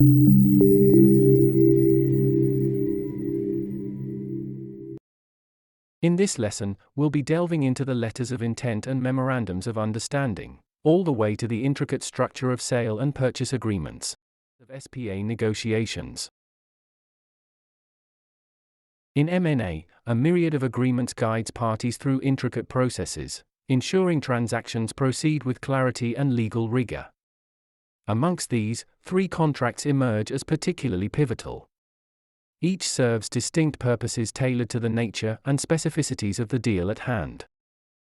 In this lesson, we'll be delving into the letters of intent and memorandums of understanding, all the way to the intricate structure of sale and purchase agreements, of SPA negotiations. In M&A, a myriad of agreements guides parties through intricate processes, ensuring transactions proceed with clarity and legal rigor. Amongst these, 3 contracts emerge as particularly pivotal. Each serves distinct purposes tailored to the nature and specificities of the deal at hand.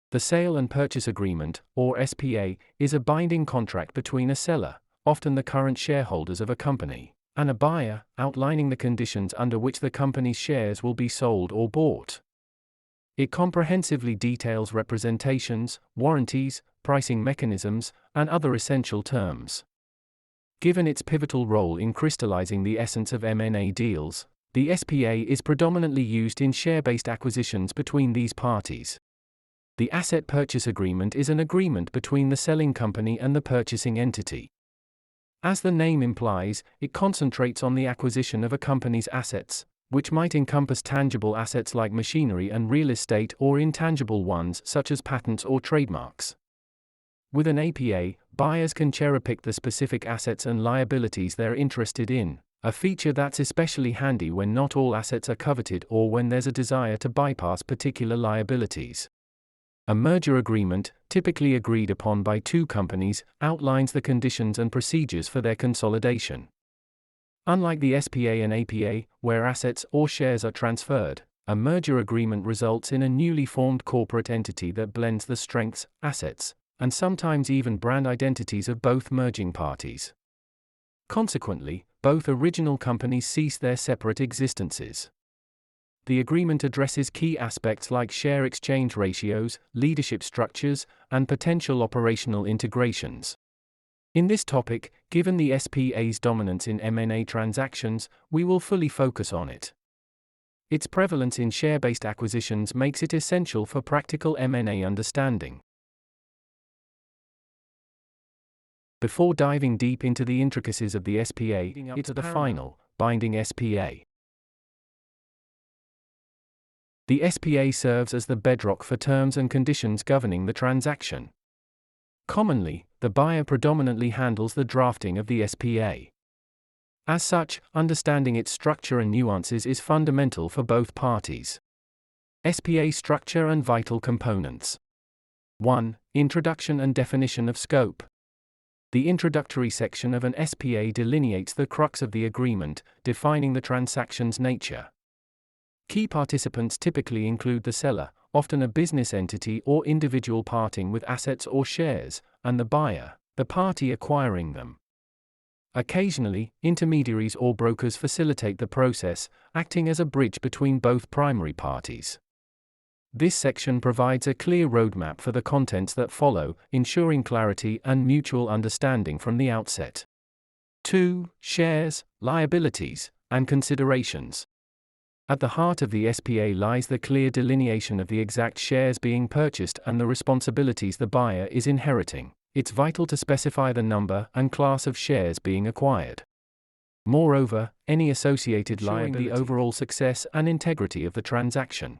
The Sale and Purchase Agreement, or SPA, is a binding contract between a seller, often the current shareholders of a company, and a buyer, outlining the conditions under which the company's shares will be sold or bought. It comprehensively details representations, warranties, pricing mechanisms, and other essential terms. Given its pivotal role in crystallizing the essence of M&A deals, the SPA is predominantly used in share-based acquisitions between these parties. The Asset Purchase Agreement is an agreement between the selling company and the purchasing entity. As the name implies, it concentrates on the acquisition of a company's assets, which might encompass tangible assets like machinery and real estate or intangible ones such as patents or trademarks. With an APA, buyers can cherry-pick the specific assets and liabilities they're interested in, a feature that's especially handy when not all assets are coveted or when there's a desire to bypass particular liabilities. A merger agreement, typically agreed upon by 2 companies, outlines the conditions and procedures for their consolidation. Unlike the SPA and APA, where assets or shares are transferred, a merger agreement results in a newly formed corporate entity that blends the strengths, assets, and sometimes even brand identities of both merging parties. Consequently, both original companies cease their separate existences. The agreement addresses key aspects like share exchange ratios, leadership structures, and potential operational integrations. In this topic, given the SPA's dominance in M&A transactions, we will fully focus on it. Its prevalence in share-based acquisitions makes it essential for practical M&A understanding. Before diving deep into the intricacies of the SPA, it's the final, binding SPA. The SPA serves as the bedrock for terms and conditions governing the transaction. Commonly, the buyer predominantly handles the drafting of the SPA. As such, understanding its structure and nuances is fundamental for both parties. SPA structure and vital components. 1. Introduction and definition of scope. The introductory section of an SPA delineates the crux of the agreement, defining the transaction's nature. Key participants typically include the seller, often a business entity or individual parting with assets or shares, and the buyer, the party acquiring them. Occasionally, intermediaries or brokers facilitate the process, acting as a bridge between both primary parties. This section provides a clear roadmap for the contents that follow, ensuring clarity and mutual understanding from the outset. 2. Shares, liabilities, and considerations. At the heart of the SPA lies the clear delineation of the exact shares being purchased and the responsibilities the buyer is inheriting. It's vital to specify the number and class of shares being acquired. Moreover, any associated liability, the overall success and integrity of the transaction.